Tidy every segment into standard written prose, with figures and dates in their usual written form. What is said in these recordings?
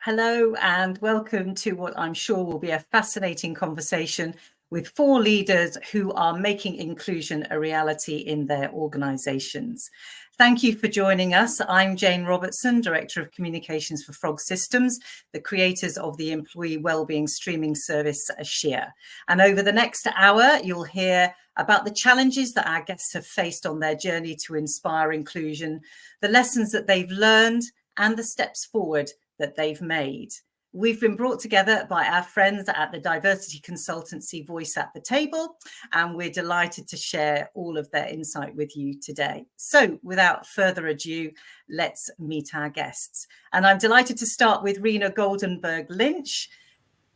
Hello and welcome to what I'm sure will be a fascinating conversation with 4 leaders who are making inclusion a reality in their organisations. Thank you for joining us. I'm Jane Robertson, Director of Communications for Frog Systems, the creators of the employee wellbeing streaming service Share. And over the next hour, you'll hear about the challenges that our guests have faced on their journey to inspire inclusion, the lessons that they've learned, and the steps forward that they've made. We've been brought together by our friends at the diversity consultancy Voice at the Table, and we're delighted to share all of their insight with you today. So without further ado, let's meet our guests. And I'm delighted to start with Rina Goldenberg Lynch.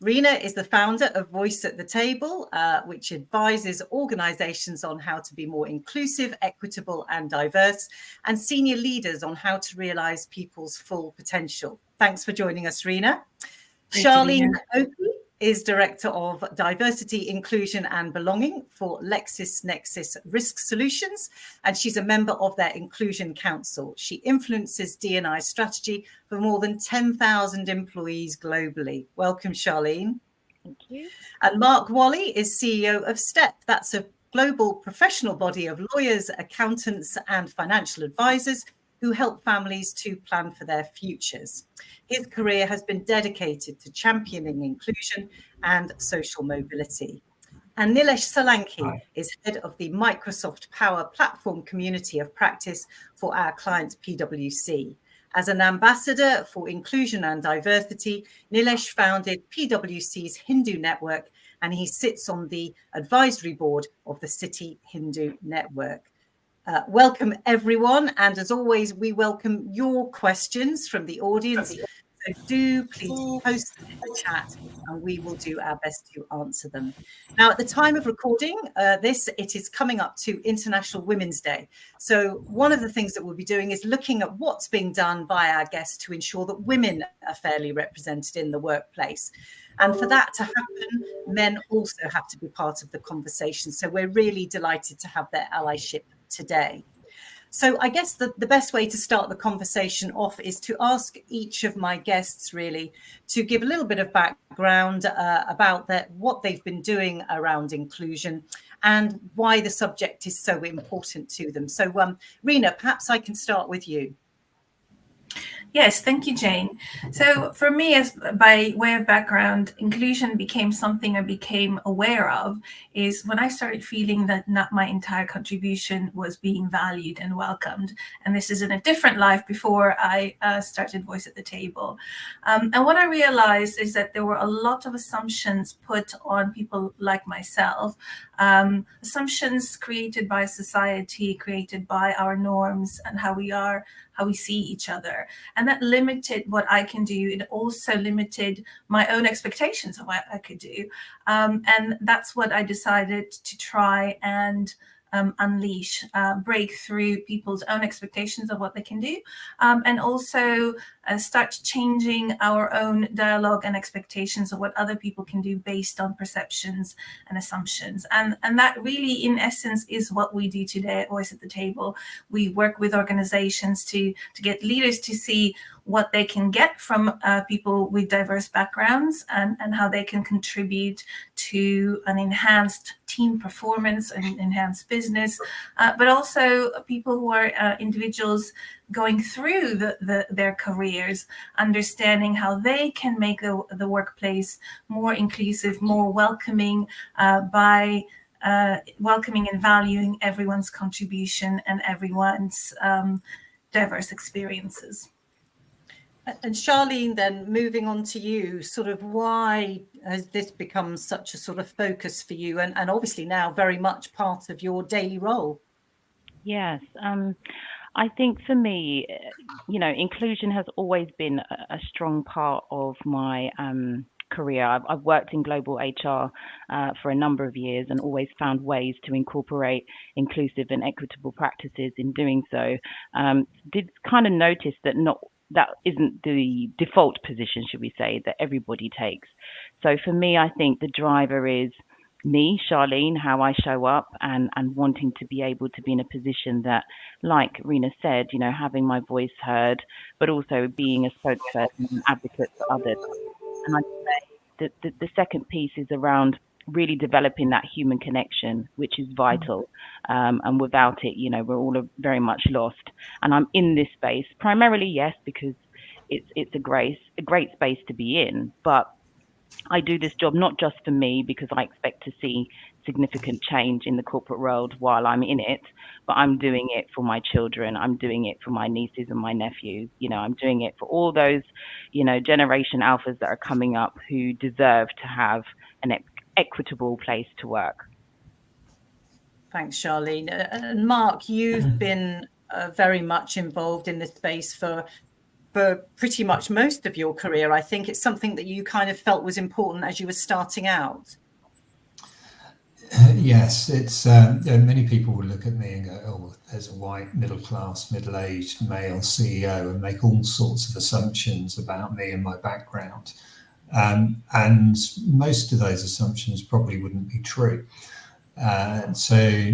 Rina is the founder of Voice at the Table, which advises organisations on how to be more inclusive, equitable and diverse, and senior leaders on how to realise people's full potential. Thanks for joining us, Rina. Charlene is Director of Diversity, Inclusion and Belonging for LexisNexis Risk Solutions, and she's a member of their Inclusion Council. She influences D&I strategy for more than 10,000 employees globally. Welcome, Charlene. Thank you. And Mark Walley is CEO of STEP. That's a global professional body of lawyers, accountants and financial advisors who help families to plan for their futures. His career has been dedicated to championing inclusion and social mobility. And Nilesh Solanki is head of the Microsoft Power Platform Community of Practice for our client PwC. As an ambassador for inclusion and diversity, Nilesh founded PwC's Hindu Network, and he sits on the advisory board of the City Hindu Network. Welcome, everyone. And as always, we welcome your questions from the audience. So do please post in the chat and we will do our best to answer them. Now, at the time of recording it is coming up to International Women's Day. So one of the things that we'll be doing is looking at what's being done by our guests to ensure that women are fairly represented in the workplace. And for that to happen, men also have to be part of the conversation. So we're really delighted to have their allyship today. So I guess the best way to start the conversation off is to ask each of my guests really to give a little bit of background about what they've been doing around inclusion and why the subject is so important to them. So Rina, perhaps I can start with you. Yes, thank you, Jane. So for me, as by way of background, inclusion became something I became aware of is when I started feeling that not my entire contribution was being valued and welcomed. And this is in a different life before I started Voice at the Table. And what I realized is that there were a lot of assumptions put on people like myself, assumptions created by society, created by our norms and how we see each other. And that limited what I can do. It also limited my own expectations of what I could do. And that's what I decided to try and unleash, break through people's own expectations of what they can do, and also start changing our own dialogue and expectations of what other people can do based on perceptions and assumptions. And that really, in essence, is what we do today at Voice at the Table. We work with organizations to get leaders to see what they can get from people with diverse backgrounds and how they can contribute to an enhanced team performance and enhanced business, but also people who are individuals going through their careers, understanding how they can make the workplace more inclusive, more welcoming by welcoming and valuing everyone's contribution and everyone's diverse experiences. And Charlene, then moving on to you, sort of why has this become such a sort of focus for you and obviously now very much part of your daily role? Yes, I think for me, inclusion has always been a strong part of my career. I've worked in global HR for a number of years and always found ways to incorporate inclusive and equitable practices in doing so. Did kind of notice that isn't the default position, should we say, that everybody takes. So for me, I think the driver is me, Charlene, how I show up, and wanting to be able to be in a position that, like Rina said, having my voice heard, but also being a spokesperson and advocate for others. And I'd say that the second piece is around really developing that human connection, which is vital. And without it, we're all very much lost. And I'm in this space primarily, yes, because it's a great space to be in, but I do this job not just for me because I expect to see significant change in the corporate world while I'm in it, but I'm doing it for my children. I'm doing it for my nieces and my nephews. I'm doing it for all those, generation alphas that are coming up who deserve to have an equitable place to work. Thanks, Charlene. And Mark, you've been very much involved in this space for pretty much most of your career. I think it's something that you kind of felt was important as you were starting out. Yes, it's many people will look at me and go, oh, there's a white, middle-class, middle-aged male CEO, and make all sorts of assumptions about me and my background. And most of those assumptions probably wouldn't be true. So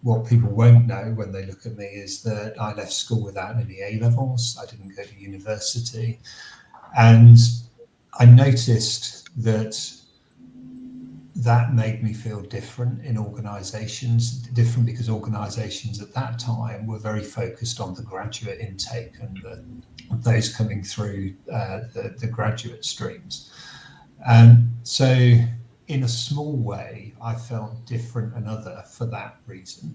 what people won't know when they look at me is that I left school without any A-levels. I didn't go to university. And I noticed that made me feel different in organisations, different because organisations at that time were very focused on the graduate intake and those coming through the graduate streams. So in a small way, I felt different and other for that reason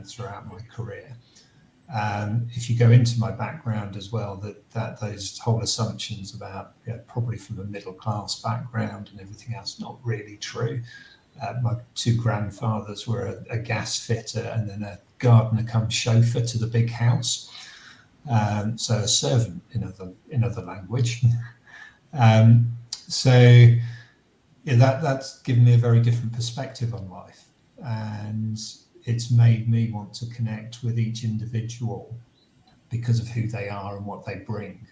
throughout my career. If you go into my background as well, that those whole assumptions about probably from a middle class background and everything else, not really true. My two grandfathers were a gas fitter and then a gardener come chauffeur to the big house. So a servant in other language. That's given me a very different perspective on life, and it's made me want to connect with each individual because of who they are and what they bring,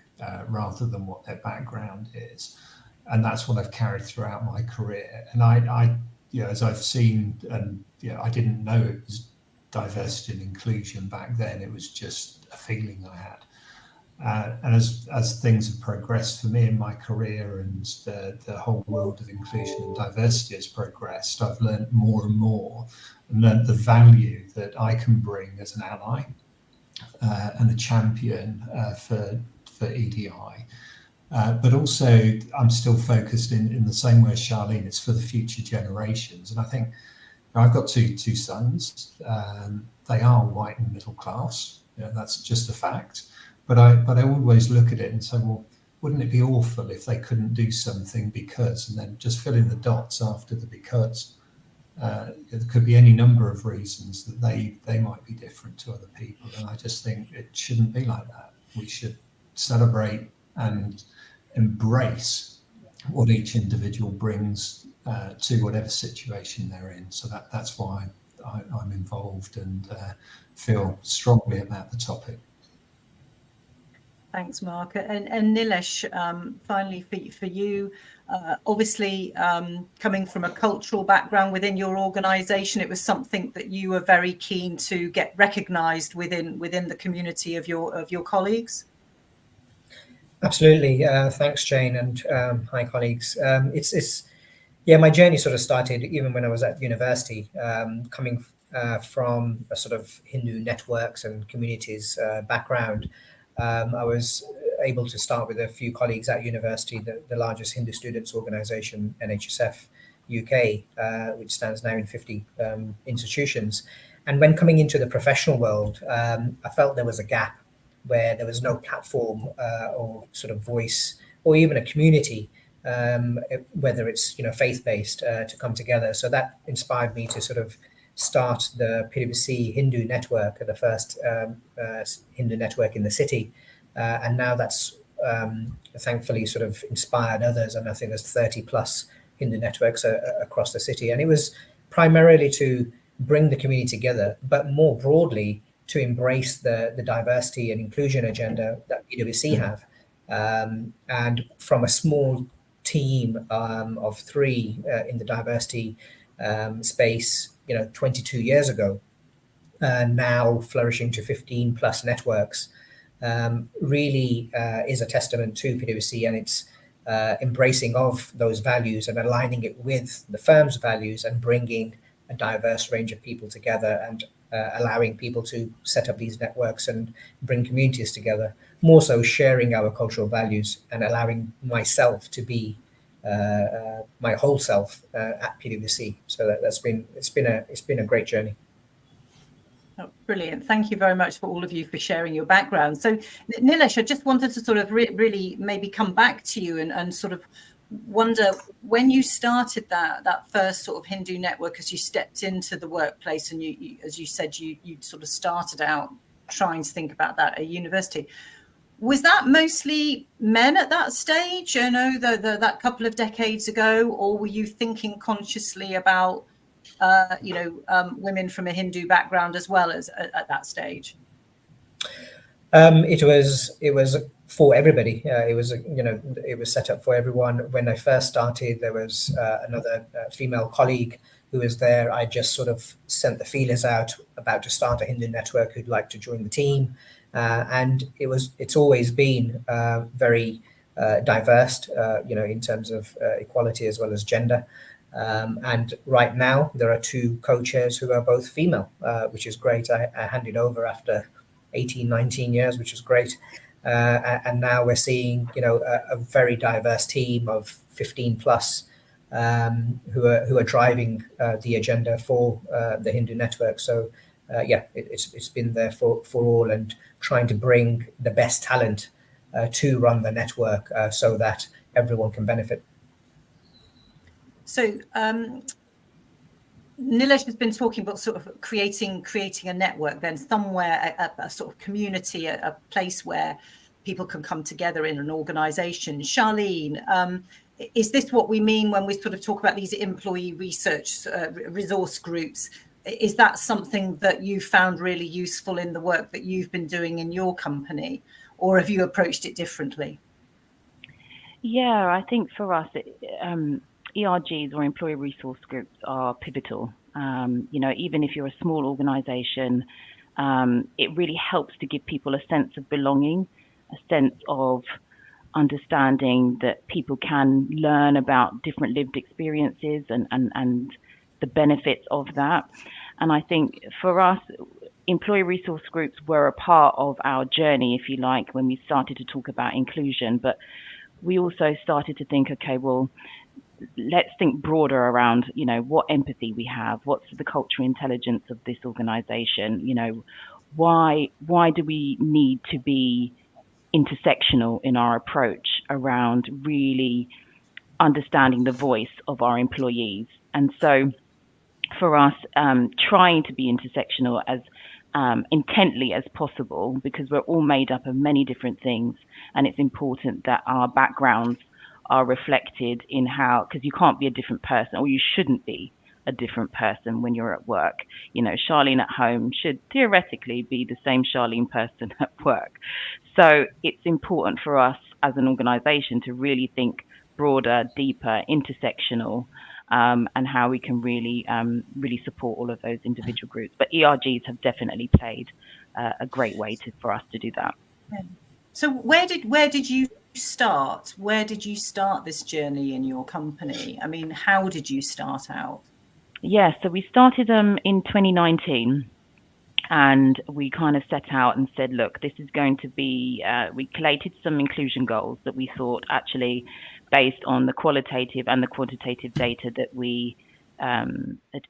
rather than what their background is. And that's what I've carried throughout my career. And I as I've seen, and I didn't know it was diversity and inclusion back then. It was just a feeling I had. And as things have progressed for me in my career and the whole world of inclusion and diversity has progressed, I've learned more and more and learned the value that I can bring as an ally and a champion for EDI. But also I'm still focused in the same way as Charlene, it's for the future generations. And I think I've got two sons. They are white and middle class. That's just a fact. But I always look at it and say, well, wouldn't it be awful if they couldn't do something because, and then just fill in the dots after the because. There could be any number of reasons that they might be different to other people. And I just think it shouldn't be like that. We should celebrate and embrace what each individual brings to whatever situation they're in. So that's why I'm involved and feel strongly about the topic. Thanks, Mark. And Nilesh, finally for you, obviously coming from a cultural background within your organisation, it was something that you were very keen to get recognised within the community of your colleagues. Absolutely. Thanks, Jane, and hi, colleagues. My journey sort of started even when I was at university, coming from a sort of Hindu networks and communities background. I was able to start with a few colleagues at university, the largest Hindu students organisation, NHSF UK, which stands now in 50 institutions. And when coming into the professional world, I felt there was a gap where there was no platform or sort of voice or even a community, whether it's faith-based, to come together. So that inspired me to sort of start the PwC Hindu network, the first Hindu network in the city. And now that's thankfully sort of inspired others. And I think there's 30 plus Hindu networks across the city. And it was primarily to bring the community together, but more broadly to embrace the diversity and inclusion agenda that PwC have. And from a small team of 3 in the diversity space, 22 years ago, now flourishing to 15 plus networks, really is a testament to PwC and its embracing of those values and aligning it with the firm's values and bringing a diverse range of people together and allowing people to set up these networks and bring communities together, more so sharing our cultural values and allowing myself to be my whole self at PwC. So it's been a great journey. Oh, brilliant. Thank you very much for all of you for sharing your background. So Nilesh, I just wanted to sort of really maybe come back to you and sort of wonder, when you started that first sort of Hindu network, as you stepped into the workplace and you as you said, you sort of started out trying to think about that at university. Was that mostly men at that stage, that couple of decades ago, or were you thinking consciously about women from a Hindu background as well as at that stage? It was for everybody. It was set up for everyone. When I first started, there was another female colleague who was there. I just sort of sent the feelers out, about to start a Hindu network, who'd like to join the team, and it's always been very diverse, in terms of equality as well as gender. And right now there are 2 co-chairs who are both female, which is great. I handed over after 18, 19 years, which is great. And now we're seeing, a very diverse team of 15 plus who are driving the agenda for the Hindu network. So it's been there for all, and trying to bring the best talent to run the network so that everyone can benefit. So Nilesh has been talking about sort of creating a network, then somewhere, a sort of community, a place where people can come together in an organisation. Charlene, is this what we mean when we sort of talk about these employee research resource groups? Is that something that you found really useful in the work that you've been doing in your company, or have you approached it differently? Yeah, I think for us, ERGs or employee resource groups are pivotal. Even if you're a small organisation, it really helps to give people a sense of belonging, a sense of understanding that people can learn about different lived experiences and the benefits of that. And I think for us, employee resource groups were a part of our journey, if you like, when we started to talk about inclusion. But we also started to think, okay, well, let's think broader around, what empathy we have, what's the cultural intelligence of this organization, why do we need to be intersectional in our approach around really understanding the voice of our employees. And so for us, trying to be intersectional as intently as possible, because we're all made up of many different things, and it's important that our backgrounds are reflected in how, because you can't be a different person, or you shouldn't be a different person when you're at work. Charlene at home should theoretically be the same Charlene person at work. So it's important for us as an organization to really think broader, deeper, intersectional, and how we can really support all of those individual groups. But ERGs have definitely played a great way for us to do that. So where did you start? Where did you start this journey in your company? I mean, how did you start out? Yeah, so we started in 2019, and we kind of set out and said, look, this is going to be, we collated some inclusion goals that we thought actually, based on the qualitative and the quantitative data that we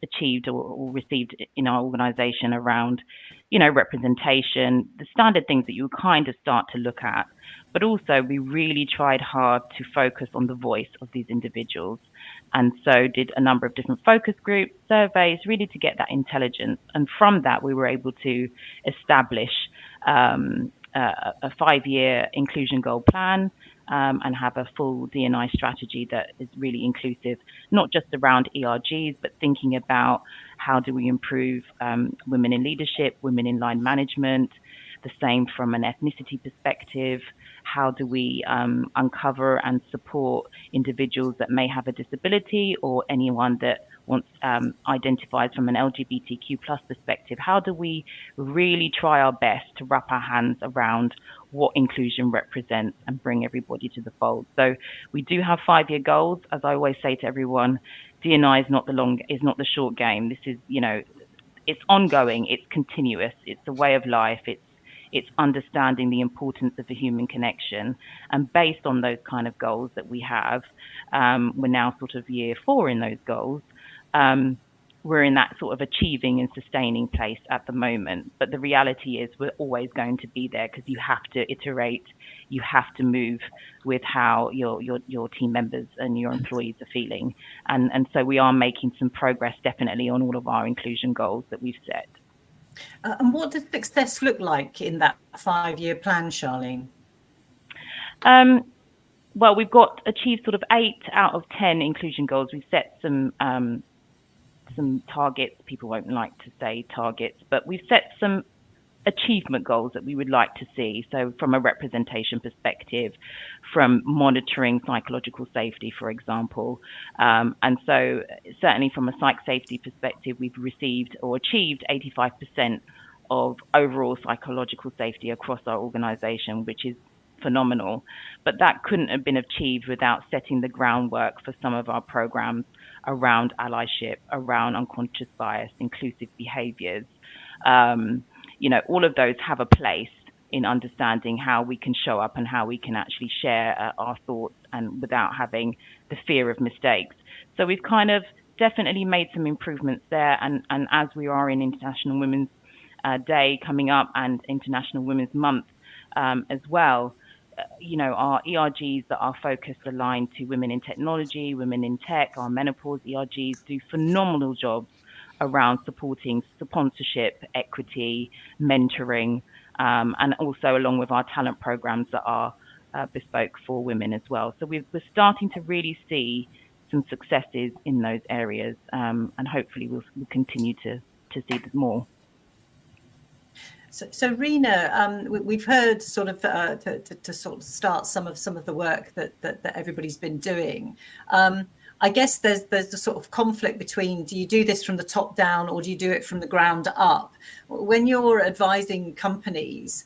achieved or received in our organization around, representation, the standard things that you kind of start to look at. But also we really tried hard to focus on the voice of these individuals. And so did a number of different focus groups, surveys, really to get that intelligence. And from that, we were able to establish a 5-year inclusion goal plan, and have a full D&I strategy that is really inclusive, not just around ERGs, but thinking about how do we improve women in leadership, women in line management, the same from an ethnicity perspective. How do we uncover and support individuals that may have a disability, or anyone that wants identifies from an LGBTQ plus perspective, how do we really try our best to wrap our hands around what inclusion represents and bring everybody to the fold? So we do have 5-year goals. As I always say to everyone, D&I is not the short game. This is, it's ongoing, it's continuous, it's a way of life, it's understanding the importance of the human connection. And based on those kind of goals that we have, we're now sort of year 4 in those goals. We're in that sort of achieving and sustaining place at the moment. But the reality is we're always going to be there, because you have to iterate, you have to move with how your team members and your employees are feeling. And so we are making some progress definitely on all of our inclusion goals that we've set. And what does success look like in that 5-year plan, Charlene? Well, we've got achieved sort of 8 out of 10 inclusion goals. We've set some targets. People won't like to say targets, but we've set some achievement goals that we would like to see. So from a representation perspective, from monitoring psychological safety, for example. And so certainly from a psych safety perspective, we've received or achieved 85% of overall psychological safety across our organization, which is phenomenal. But that couldn't have been achieved without setting the groundwork for some of our programs around allyship, around unconscious bias, inclusive behaviours. All of those have a place in understanding how we can show up and how we can actually share our thoughts and without having the fear of mistakes. So we've kind of definitely made some improvements there. And as we are in International Women's Day coming up and International Women's Month as well, our ERGs that are focused aligned to women in technology, women in tech, our menopause ERGs do phenomenal jobs around supporting sponsorship, equity, mentoring, and also along with our talent programs that are bespoke for women as well. So we're starting to really see some successes in those areas, and hopefully we'll continue to see more. So Rina, we've heard sort of to sort of start some of the work that everybody's been doing. I guess there's the sort of conflict between, do you do this from the top down or do you do it from the ground up? When you're advising companies,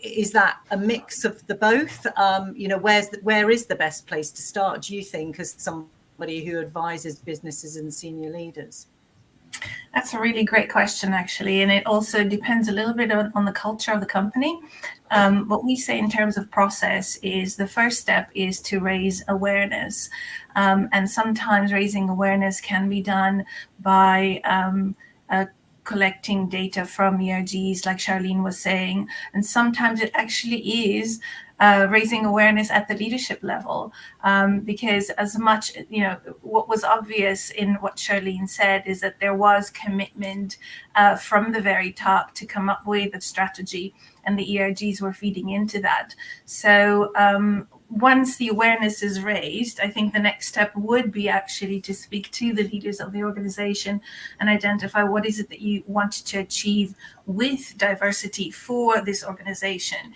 is that a mix of the both? Where is the best place to start, do you think, as somebody who advises businesses and senior leaders? That's a really great question, actually. And it also depends a little bit on the culture of the company. What we say in terms of process is the first step is to raise awareness. And sometimes raising awareness can be done by collecting data from ERGs, like Charlene was saying. And sometimes it actually is raising awareness at the leadership level, because as much, what was obvious in what Charlene said is that there was commitment from the very top to come up with a strategy, and the ERGs were feeding into that. So once the awareness is raised, I think the next step would be actually to speak to the leaders of the organization and identify what is it that you want to achieve with diversity for this organization.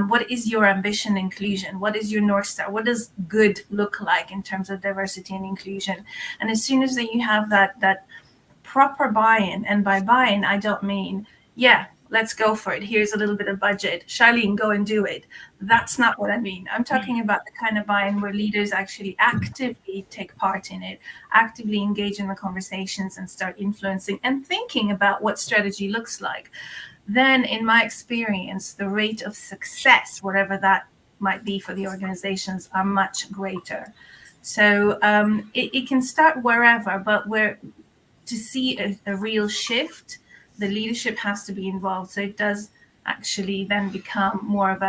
What is your ambition inclusion? What is your North Star? What does good look like in terms of diversity and inclusion? And as soon as you have that proper buy-in, and by buy-in, I don't mean, let's go for it. Here's a little bit of budget. Charlene, go and do it. That's not what I mean. I'm talking about the kind of buy-in where leaders actually actively take part in it, actively engage in the conversations and start influencing and thinking about what strategy looks like. Then, in my experience, the rate of success, whatever that might be for the organizations, are much greater. So it can start wherever, but to see a real shift, the leadership has to be involved. So it does actually then become more of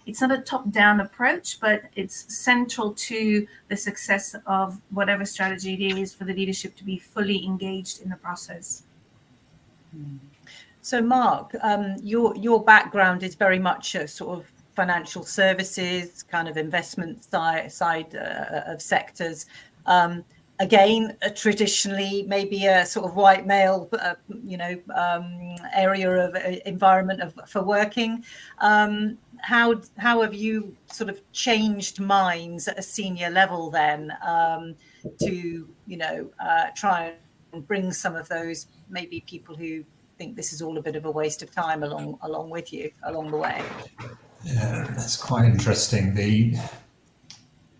it's not a top-down approach, but it's central to the success of whatever strategy it is for the leadership to be fully engaged in the process. So Mark, your background is very much a sort of financial services, kind of investment side of sectors. Again, traditionally, maybe a sort of white male, area of environment for working. how have you sort of changed minds at a senior level then, to try and bring some of those maybe people who think this is all a bit of a waste of time along with you along the way? Yeah, that's quite interesting.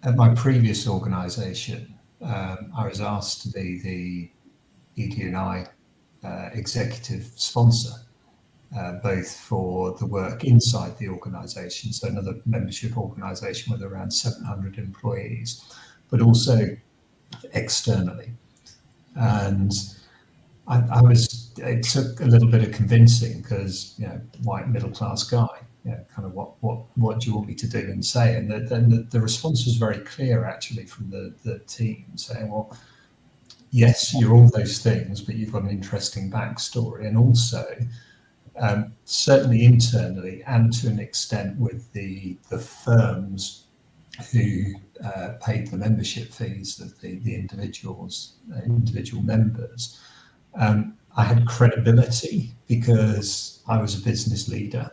At my previous organisation, I was asked to be the ED&I executive sponsor, both for the work inside the organisation, so another membership organisation with around 700 employees, but also externally. And it took a little bit of convincing because, white middle class guy, kind of what do you want me to do and say? And then the response was very clear actually from the team, saying, well, yes, you're all those things, but you've got an interesting backstory. And also, certainly internally and to an extent with the firms who paid the membership fees of the individual members, I had credibility because I was a business leader.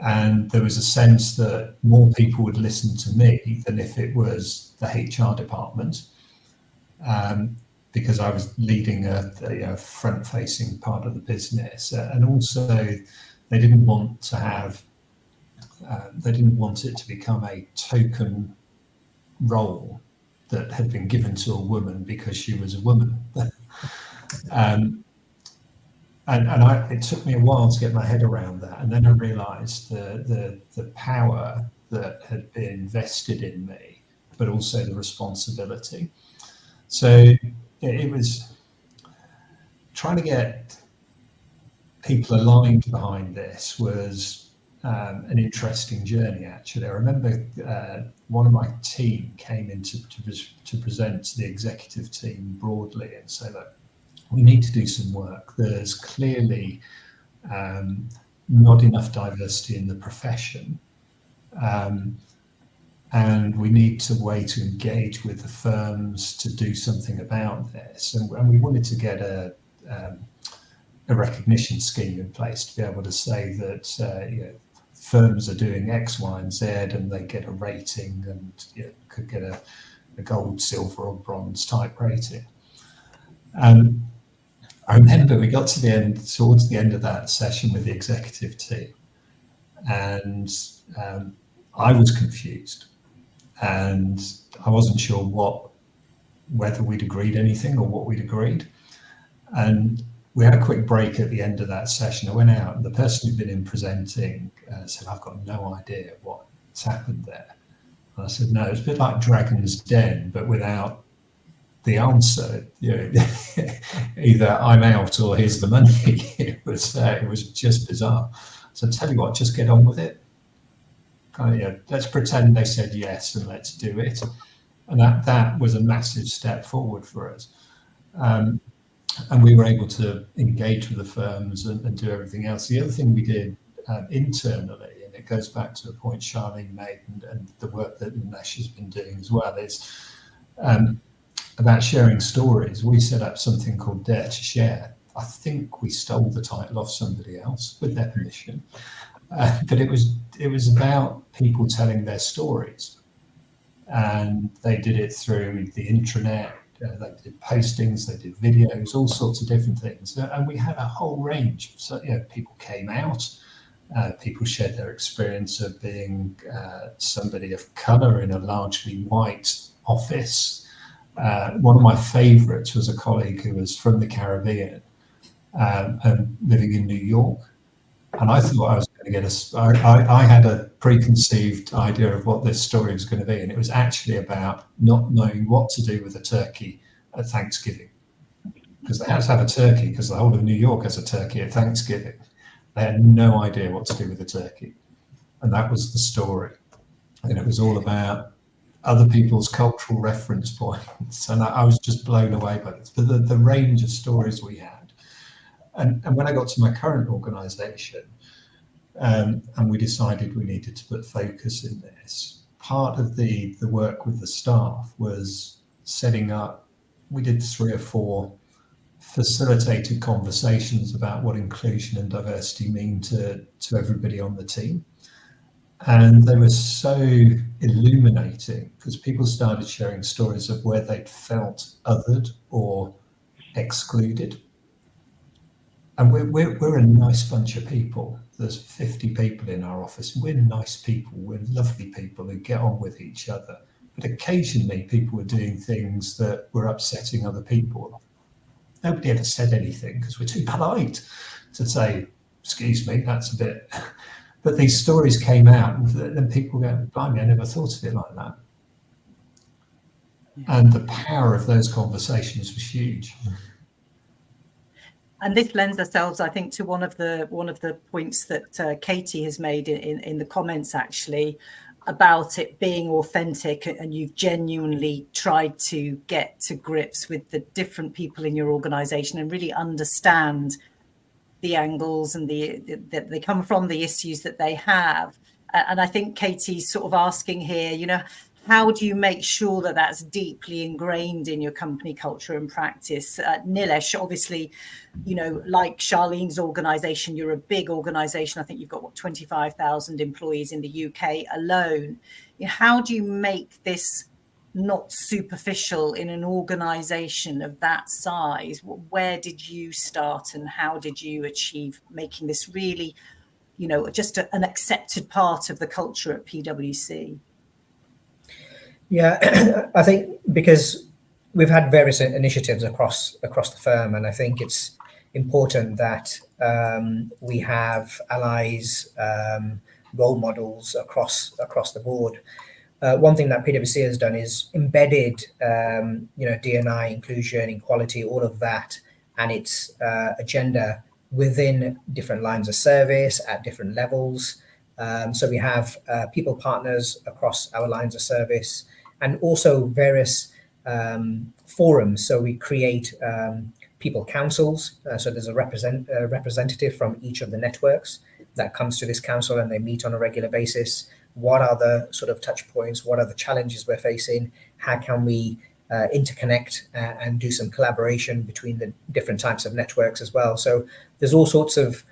And there was a sense that more people would listen to me than if it was the HR department, because I was leading a front-facing part of the business. And also, they didn't want it to become a token role that had been given to a woman because she was a woman. It took me a while to get my head around that, and then I realised the power that had been vested in me, but also the responsibility. So it was trying to get people aligned behind this was an interesting journey. Actually, I remember one of my team came in to present to the executive team broadly and say, look, we need to do some work. There's clearly not enough diversity in the profession, and we need a way to engage with the firms to do something about this. And we wanted to get a recognition scheme in place to be able to say that firms are doing X, Y, and Z, and they get a rating and could get a gold, silver, or bronze type rating. I remember we got towards the end of that session with the executive team, and I was confused, and I wasn't sure whether we'd agreed anything or what we'd agreed. And we had a quick break at the end of that session. I went out, and the person who'd been in presenting said, I've got no idea what's happened there. And I said, no, it's a bit like Dragon's Den, but without the answer. Either I'm out or here's the money. It was just bizarre. So tell you what, just get on with it. Let's pretend they said yes and let's do it. And that was a massive step forward for us. And we were able to engage with the firms and do everything else. The other thing we did internally, and it goes back to a point Charlene made and the work that Nilesh has been doing as well, is about sharing stories. We set up something called Dare to Share. I think we stole the title off somebody else with their permission, but it was about people telling their stories, and they did it through the intranet. They did postings, they did videos, all sorts of different things, and we had a whole range. So people came out, people shared their experience of being somebody of colour in a largely white office. One of my favourites was a colleague who was from the Caribbean and living in New York. And I thought I was going to get I had a preconceived idea of what this story was going to be. And it was actually about not knowing what to do with a turkey at Thanksgiving. Because they had to have a turkey because the whole of New York has a turkey at Thanksgiving. They had no idea what to do with a turkey. And that was the story. And it was all about other people's cultural reference points. And I was just blown away by this, but the range of stories we had. And when I got to my current organisation, and we decided we needed to put focus in this, part of the work with the staff was setting up, we did 3 or 4 facilitated conversations about what inclusion and diversity mean to everybody on the team. And they were so illuminating because people started sharing stories of where they'd felt othered or excluded. And we're a nice bunch of people. There's 50 people in our office. We're nice people. We're lovely people who get on with each other. But occasionally people were doing things that were upsetting other people. Nobody ever said anything because we're too polite to say, excuse me, that's a bit... But these stories came out and then people go, blimey, I never thought of it like that. Yeah. And the power of those conversations was huge. And this lends ourselves, I think, to one of the points that Katie has made in the comments, actually, about it being authentic, and you've genuinely tried to get to grips with the different people in your organisation and really understand the angles and that they come from, the issues that they have. And I think Katie's sort of asking here, you know, how do you make sure that that's deeply ingrained in your company culture and practice? Nilesh, obviously, you know, like Charlene's organisation, you're a big organisation. I think you've got, 25,000 employees in the UK alone. You know, how do you make this not superficial in an organisation of that size? Where did you start and how did you achieve making this really, you know, just an accepted part of the culture at PwC? Yeah, I think because we've had various initiatives across the firm, and I think it's important that we have allies, role models across the board. One thing that PwC has done is embedded, D&I, inclusion, equality, all of that, and its agenda within different lines of service at different levels. So we have people partners across our lines of service, and also various forums. So we create people councils. So there's a representative from each of the networks that comes to this council, and they meet on a regular basis. What are the sort of touch points? What are the challenges we're facing? How can we interconnect and do some collaboration between the different types of networks as well? So there's all sorts of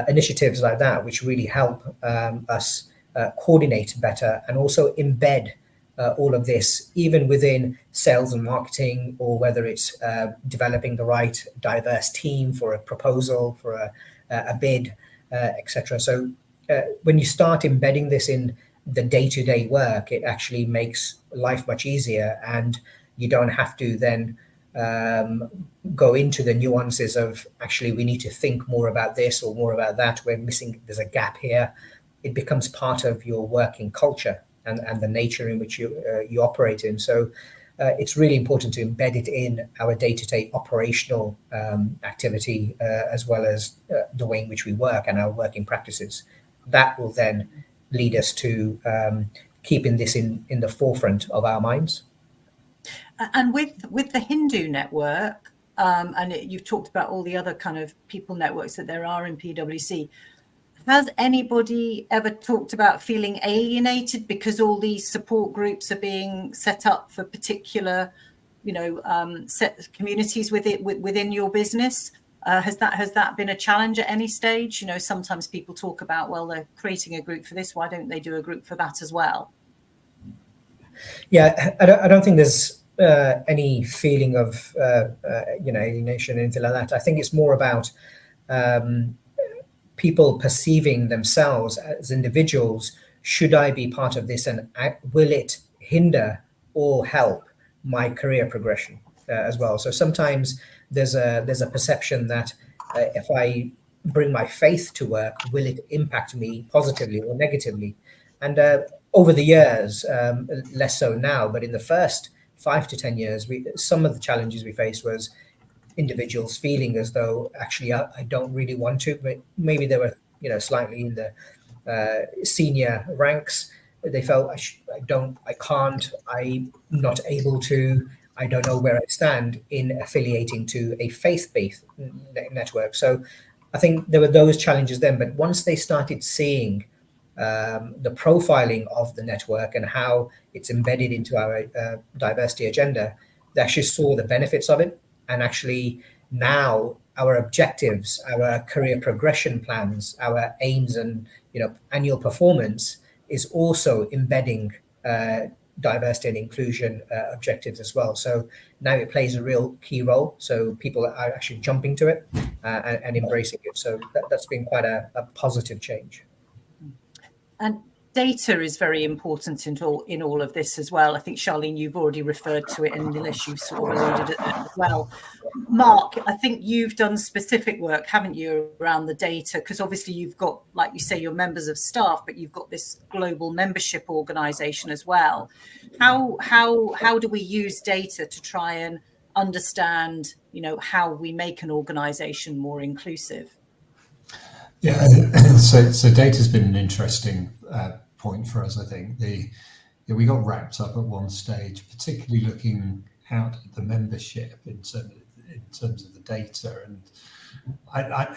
initiatives like that, which really help us coordinate better and also embed all of this, even within sales and marketing, or whether it's developing the right diverse team for a proposal, for a bid, etc. So when you start embedding this in the day-to-day work, it actually makes life much easier, and you don't have to then go into the nuances of actually we need to think more about this or more about that. We're missing, there's a gap here. It becomes part of your working culture and the nature in which you operate in. So it's really important to embed it in our day-to-day operational activity, as well as the way in which we work and our working practices. That will then lead us to keeping this in the forefront of our minds. And with the Hindu network, and you've talked about all the other kind of people networks that there are in PwC, has anybody ever talked about feeling alienated because all these support groups are being set up for particular, set communities within your business? Has that been a challenge at any stage? Sometimes people talk about, well, they're creating a group for this. Why don't they do a group for that as well? Yeah, I don't think there's any feeling of alienation or anything like that. I think it's more about people perceiving themselves as individuals. Should I be part of this, and will it hinder or help my career progression as well? So sometimes there's a perception that if I bring my faith to work, will it impact me positively or negatively? And over the years, less so now, but in the first 5 to 10 years, some of the challenges we faced was individuals feeling as though actually I don't really want to, but maybe they were slightly in the senior ranks. They felt I can't, I'm not able to, I don't know where I stand in affiliating to a faith-based network. So I think there were those challenges then, but once they started seeing the profiling of the network and how it's embedded into our diversity agenda, they actually saw the benefits of it. And actually now our objectives, our career progression plans, our aims and annual performance is also embedding diversity and inclusion objectives as well. So now it plays a real key role. So people are actually jumping to it and embracing it. So that's been quite a positive change. And data is very important in all of this as well. I think, Charlene, you've already referred to it, and Nilesh, you sort of alluded to it as well. Mark, I think you've done specific work, haven't you, around the data? Because obviously you've got, like you say, your members of staff, but you've got this global membership organisation as well. How do we use data to try and understand, how we make an organisation more inclusive? Yeah, so data's been an interesting point for us. I think we got wrapped up at one stage, particularly looking out at the membership in terms of the data, and I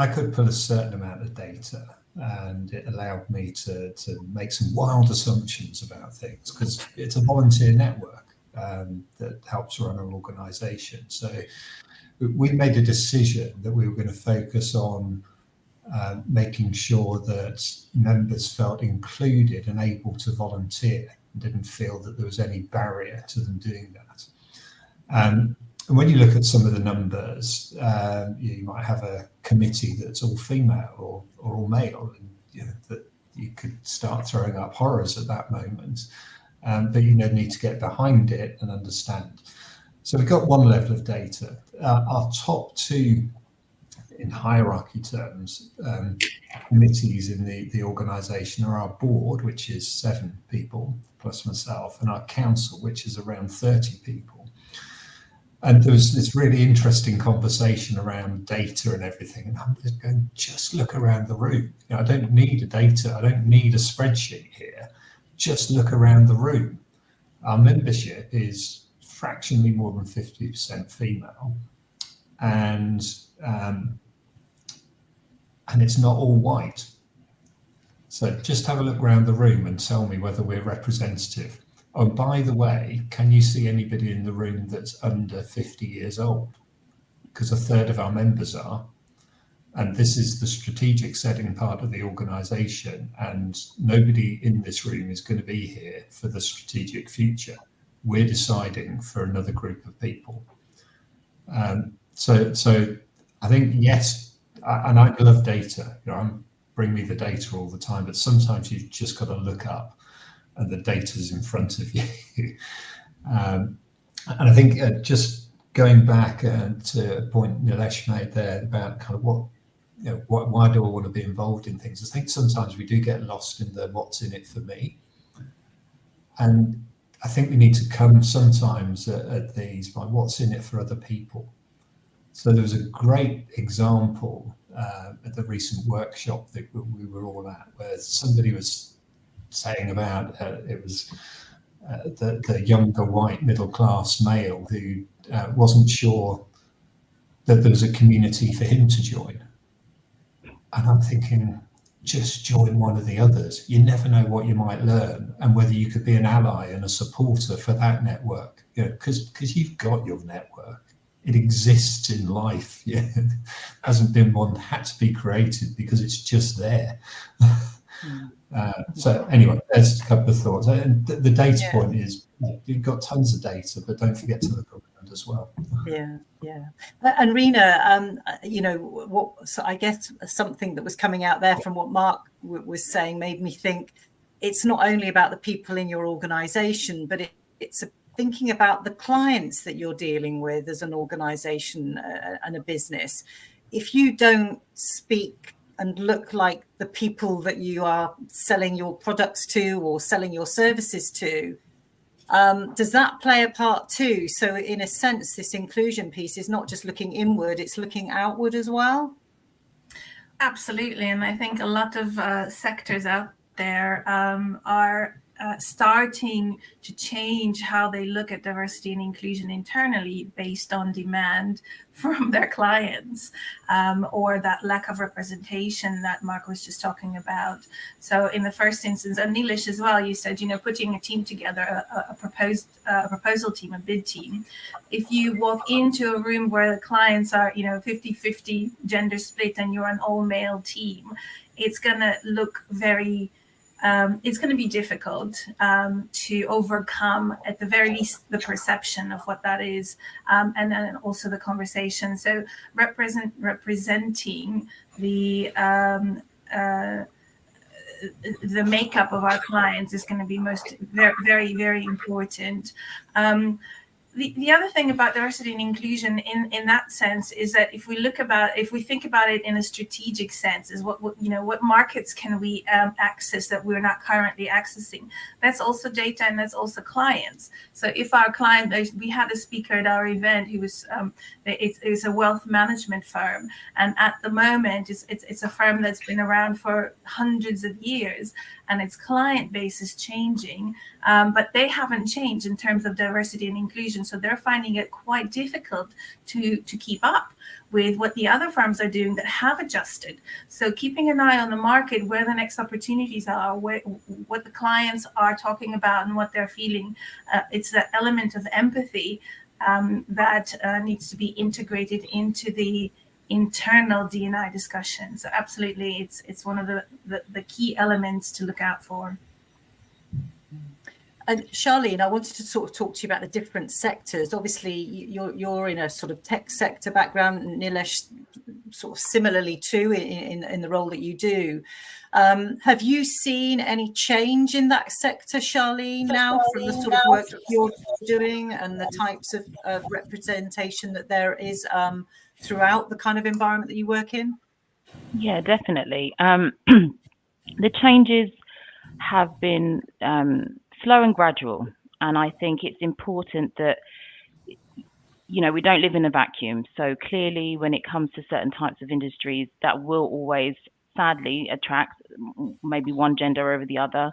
could pull a certain amount of data, and it allowed me to make some wild assumptions about things, because it's a volunteer network that helps run our organisation. So we made a decision that we were going to focus on making sure that members felt included and able to volunteer and didn't feel that there was any barrier to them doing that. And when you look at some of the numbers, you might have a committee that's all female or all male, and that you could start throwing up horrors at that moment. But you need to get behind it and understand. So we've got one level of data. Our top two, in hierarchy terms, committees in the organisation are our board, which is 7 people plus myself, and our council, which is around 30 people. And there was this really interesting conversation around data and everything. And I'm just going, just look around the room. I don't need a data. I don't need a spreadsheet here. Just look around the room. Our membership is fractionally more than 50% female, and it's not all white. So just have a look around the room and tell me whether we're representative. Oh, by the way, can you see anybody in the room that's under 50 years old? Because a third of our members are. And this is the strategic setting part of the organisation, and nobody in this room is going to be here for the strategic future. We're deciding for another group of people. So I think, yes, and I love data. Bring me the data all the time, but sometimes you've just got to look up and the data's in front of you. And I think just going back to a point Nilesh made there about kind of why do I want to be involved in things? I think sometimes we do get lost in the what's in it for me. And I think we need to come sometimes at these by what's in it for other people. So there was a great example at the recent workshop that we were all at, where somebody was saying about it was the younger white middle class male who wasn't sure that there was a community for him to join. And I'm thinking, just join one of the others. You never know what you might learn, and whether you could be an ally and a supporter for that network. Because you've got your network. It exists in life. Yeah, it hasn't been one that had to be created because it's just there. So anyway, there's a couple of thoughts. And the data point is you've got tons of data, but don't forget to look around as well. Yeah. And Rina, so I guess something that was coming out there from what Mark was saying made me think it's not only about the people in your organisation, but it's thinking about the clients that you're dealing with as an organisation and a business. If you don't speak and look like the people that you are selling your products to or selling your services to, does that play a part too? So in a sense, this inclusion piece is not just looking inward, it's looking outward as well? Absolutely. And I think a lot of sectors out there are starting to change how they look at diversity and inclusion internally based on demand from their clients, or that lack of representation that Mark was just talking about. So in the first instance, and Nilesh as well, you said, putting a team together, a proposal team, a bid team. If you walk into a room where the clients are, 50-50 gender split and you're an all-male team, it's going to look very, it's going to be difficult to overcome, at the very least, the perception of what that is, and then also the conversation. So representing the makeup of our clients is going to be very, very important. The other thing about diversity and inclusion in that sense is that if we think about it in a strategic sense, is what markets can we access that we're not currently accessing? That's also data, and that's also clients. So if our client, we had a speaker at our event who was it's a wealth management firm, and at the moment it's a firm that's been around for hundreds of years, and its client base is changing, but they haven't changed in terms of diversity and inclusion. So they're finding it quite difficult to keep up with what the other firms are doing that have adjusted. So keeping an eye on the market, where the next opportunities are, what the clients are talking about and what they're feeling. It's that element of empathy that needs to be integrated into the internal D&I discussion. So absolutely, it's one of the key elements to look out for. And Charlene, I wanted to sort of talk to you about the different sectors. Obviously, you're in a sort of tech sector background, Nilesh, sort of similarly too in the role that you do. Have you seen any change in that sector, Charlene, now from the sort of work that you're doing and the types of representation that there is throughout the kind of environment that you work in? Yeah, definitely. The changes have been slow and gradual, and I think it's important that we don't live in a vacuum. So clearly, when it comes to certain types of industries, that will always sadly attract maybe one gender over the other.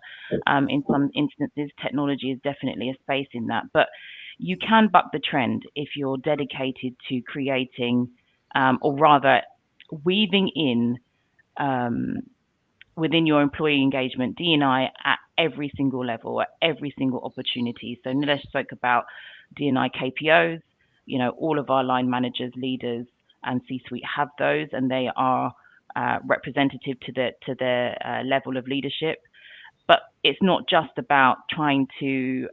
In some instances, technology is definitely a space in that, but you can buck the trend if you're dedicated to creating, or rather weaving in within your employee engagement D&I at every single level, at every single opportunity. So Nilesh spoke about D&I KPOs. All of our line managers, leaders, and C-suite have those, and they are representative to their level of leadership. But it's not just about trying to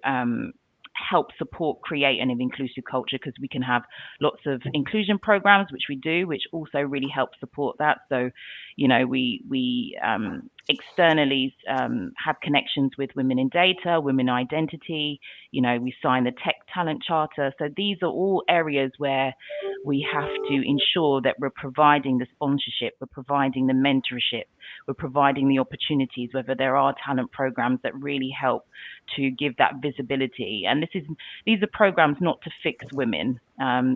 help support, create an inclusive culture, because we can have lots of inclusion programs, which we do, which also really help support that. So, we externally have connections with women in data, women identity, we sign the tech talent charter. So these are all areas where we have to ensure that we're providing the sponsorship, we're providing the mentorship, we're providing the opportunities, whether there are talent programs that really help to give that visibility. And these are programs not to fix women.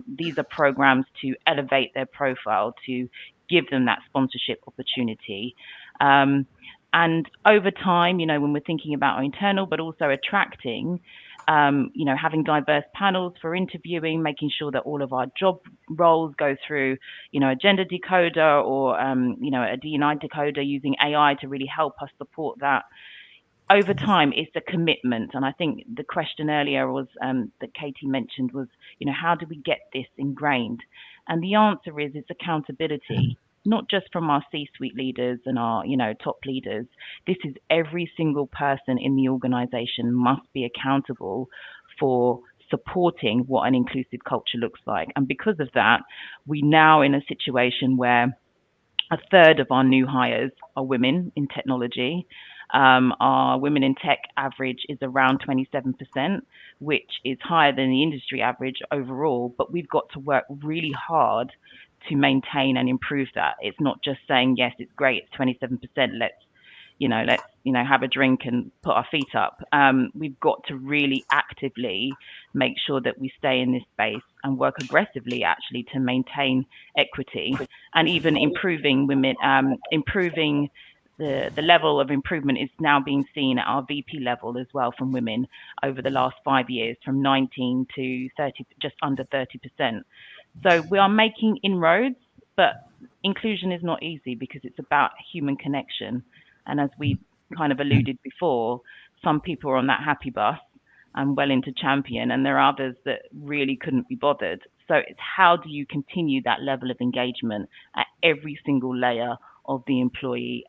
These are programs to elevate their profile, to give them that sponsorship opportunity. And over time, when we're thinking about our internal, but also attracting, having diverse panels for interviewing, making sure that all of our job roles go through, a gender decoder or, a D&I decoder using AI to really help us support that. Over time, it's a commitment. And I think the question earlier was that Katie mentioned was, how do we get this ingrained? And the answer is it's accountability, not just from our C-suite leaders and our, top leaders. This is every single person in the organization must be accountable for supporting what an inclusive culture looks like. And because of that, we now in a situation where a third of our new hires are women in technology. Our women in tech average is around 27%, which is higher than the industry average overall, but we've got to work really hard to maintain and improve that. It's not just saying, yes, it's great, it's 27%, let's have a drink and put our feet up. We've got to really actively make sure that we stay in this space and work aggressively actually to maintain equity, and even improving women, improving the level of improvement is now being seen at our VP level as well from women over the last 5 years, from 19 to 30, just under 30%. So we are making inroads, but inclusion is not easy because it's about human connection. And as we kind of alluded before, some people are on that happy bus and well into champion, and there are others that really couldn't be bothered. So it's how do you continue that level of engagement at every single layer of the employee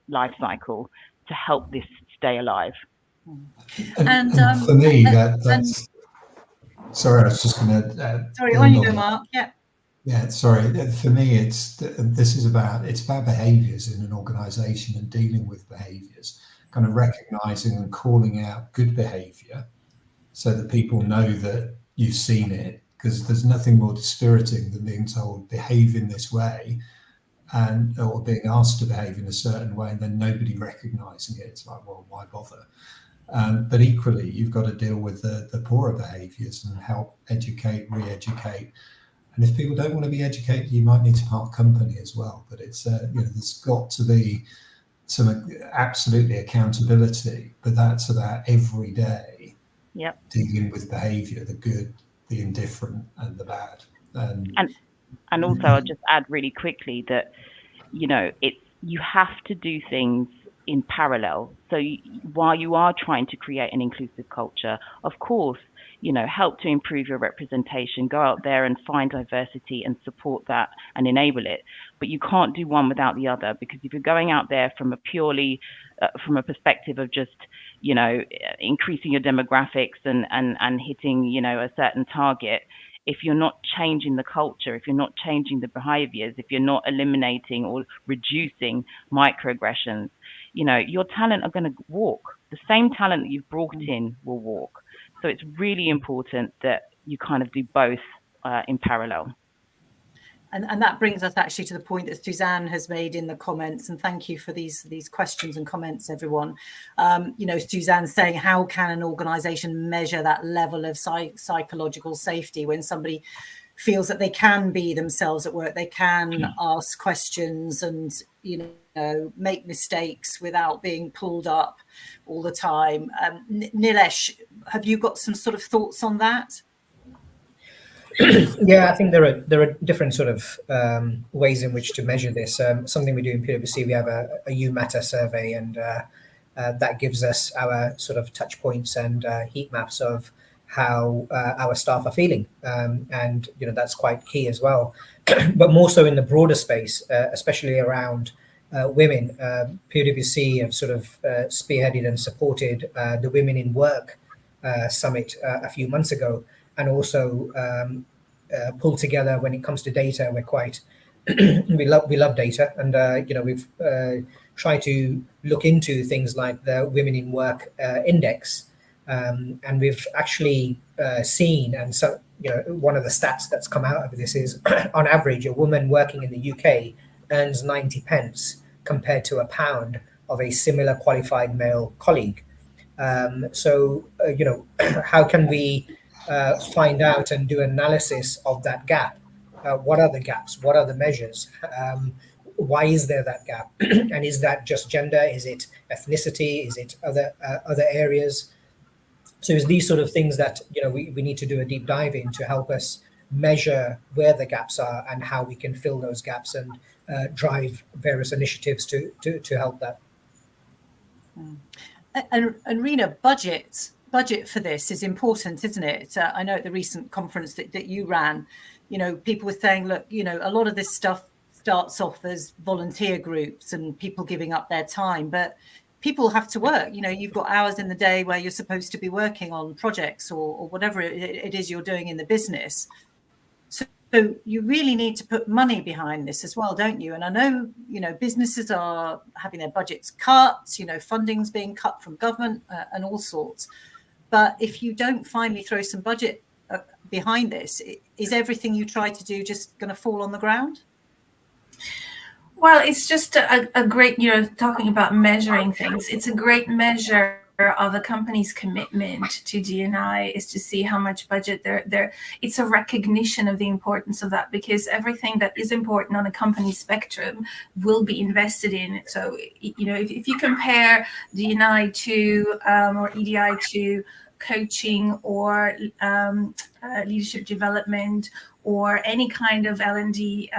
life cycle to help this stay alive. And for me, that's sorry, I was just going to. Sorry, on you go, Mark. Yeah. Yeah, sorry. For me, it's about behaviours in an organisation and dealing with behaviours, kind of recognising and calling out good behaviour, so that people know that you've seen it. Because there's nothing more dispiriting than being told behave in this way, or being asked to behave in a certain way, and then nobody recognising it. It's like, well, why bother? But equally, you've got to deal with the poorer behaviours and help educate, re-educate. And if people don't want to be educated, you might need to part company as well. But it's there's got to be some absolutely accountability. But that's about every day dealing with behaviour, the good, the indifferent, and the bad. And also, I'll just add really quickly that you have to do things in parallel. So while you are trying to create an inclusive culture, of course, help to improve your representation, go out there and find diversity and support that and enable it. But you can't do one without the other, because if you're going out there from a perspective of just, increasing your demographics and hitting, a certain target, if you're not changing the culture, if you're not changing the behaviors, if you're not eliminating or reducing microaggressions, your talent are going to walk. The same talent that you've brought in will walk. So it's really important that you kind of do both in parallel. And that brings us actually to the point that Suzanne has made in the comments. And thank you for these questions and comments, everyone. Suzanne's saying, how can an organisation measure that level of psychological safety when somebody feels that they can be themselves at work, they can ask questions and, make mistakes without being pulled up all the time. Nilesh, have you got some sort of thoughts on that? Yeah, I think there are different sort of ways in which to measure this. Something we do in PwC, we have a You Matter survey, and that gives us our sort of touch points and heat maps of how our staff are feeling, and that's quite key as well. But more so in the broader space, especially around women, PwC have sort of spearheaded and supported the Women in Work summit a few months ago, and also pulled together when it comes to data. We're quite we love data, and we've tried to look into things like the Women in Work index, and we've actually seen, and so one of the stats that's come out of this is on average a woman working in the UK earns 90 pence compared to £1 of a similar qualified male colleague. So how can we find out and do analysis of that gap? What are the gaps? What are the measures? Why is there that gap? And is that just gender? Is it ethnicity? Is it other areas? So it's these sort of things that we need to do a deep dive in to help us measure where the gaps are and how we can fill those gaps and drive various initiatives to help that. And Rina, budget for this is important, isn't it? I know at the recent conference that you ran, people were saying, look, a lot of this stuff starts off as volunteer groups and people giving up their time, but people have to work. You've got hours in the day where you're supposed to be working on projects or whatever it is you're doing in the business. So you really need to put money behind this as well, don't you? And I know, businesses are having their budgets cut, funding's being cut from government and all sorts. But if you don't finally throw some budget behind this, is everything you try to do just going to fall on the ground? Well, it's just a great, talking about measuring things, it's a great measure of a company's commitment to D&I is to see how much budget they're it's a recognition of the importance of that, because everything that is important on a company spectrum will be invested in. So, if you compare D&I to or EDI to coaching or leadership development or any kind of L&D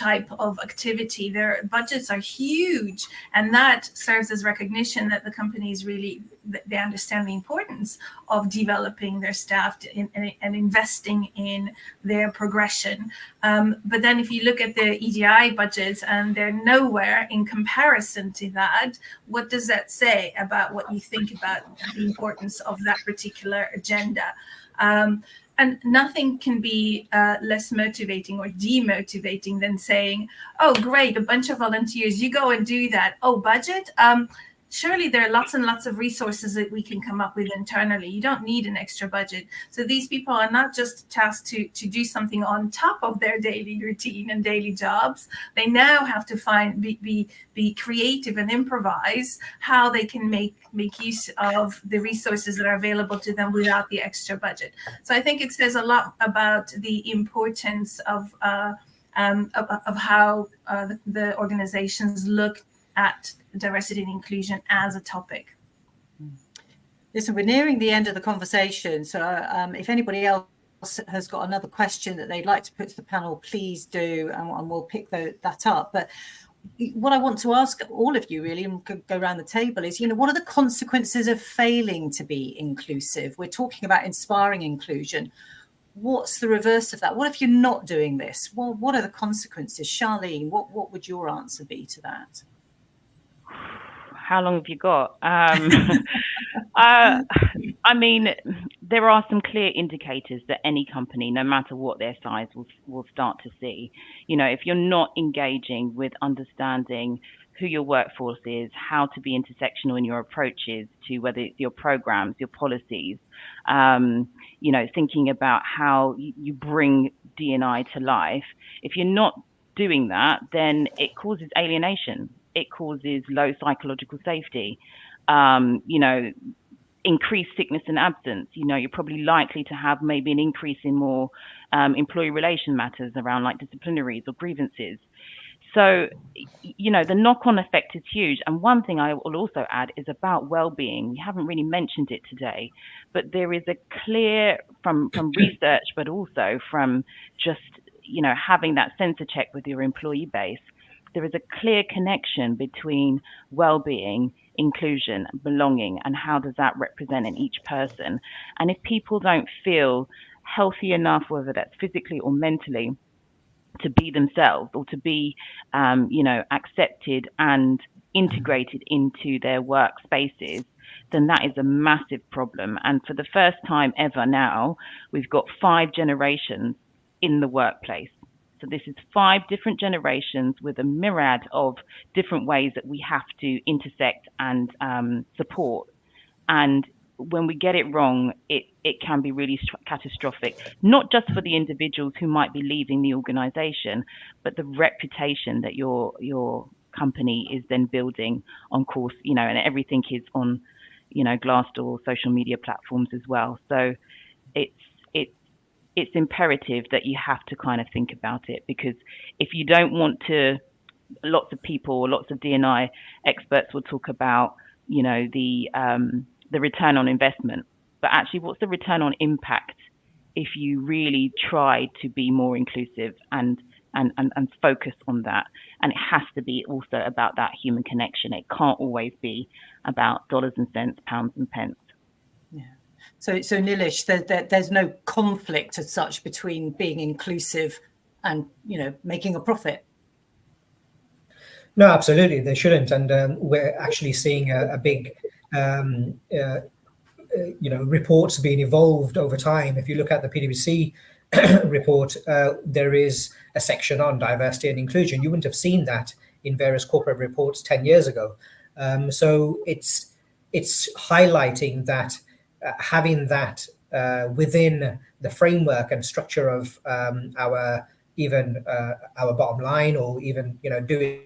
type of activity. Their budgets are huge, and that serves as recognition that the companies really, they understand the importance of developing their staff and investing in their progression. But then if you look at the EDI budgets and they're nowhere in comparison to that, what does that say about what you think about the importance of that particular agenda? And nothing can be less motivating or demotivating than saying, oh, great, a bunch of volunteers, you go and do that. Oh, budget? Surely there are lots and lots of resources that we can come up with internally. You don't need an extra budget. So these people are not just tasked to do something on top of their daily routine and daily jobs. They now have to be creative and improvise how they can make use of the resources that are available to them without the extra budget. So I think it says a lot about the importance of how the organizations look at diversity and inclusion as a topic. Listen, we're nearing the end of the conversation. So if anybody else has got another question that they'd like to put to the panel, please do, and we'll pick that up. But what I want to ask all of you really, and go around the table, is, what are the consequences of failing to be inclusive? We're talking about inspiring inclusion. What's the reverse of that? What if you're not doing this? Well, what are the consequences? Charlene, what would your answer be to that? How long have you got? I mean, there are some clear indicators that any company, no matter what their size, will start to see. If you're not engaging with understanding who your workforce is, how to be intersectional in your approaches to whether it's your programs, your policies, thinking about how you bring D&I to life. If you're not doing that, then it causes alienation. It causes low psychological safety, increased sickness and absence. You're probably likely to have maybe an increase in more employee relation matters around like disciplinaries or grievances. So, the knock-on effect is huge. And one thing I will also add is about well-being. We haven't really mentioned it today, but there is a clear, from research, but also from just, having that sensor check with your employee base, there is a clear connection between well-being, inclusion, belonging, and how does that represent in each person. And if people don't feel healthy enough, whether that's physically or mentally, to be themselves or to be, accepted and integrated into their workspaces, then that is a massive problem. And for the first time ever now, we've got 5 generations in the workplace. So this is 5 different generations with a myriad of different ways that we have to intersect and support. And when we get it wrong, it can be really catastrophic, not just for the individuals who might be leaving the organization, but the reputation that your company is then building on course, and everything is on, Glassdoor, social media platforms as well. So it's imperative that you have to kind of think about it, because if you don't want to, lots of people, lots of D&I experts will talk about, the return on investment, but actually what's the return on impact if you really try to be more inclusive and focus on that? And it has to be also about that human connection. It can't always be about dollars and cents, pounds and pence. Yeah. So Nilesh, there's no conflict as such between being inclusive and, making a profit. No, absolutely, they shouldn't. And we're actually seeing a big, reports being evolved over time. If you look at the PwC report, there is a section on diversity and inclusion. You wouldn't have seen that in various corporate reports 10 years ago. So it's highlighting that having that within the framework and structure of our bottom line, or even doing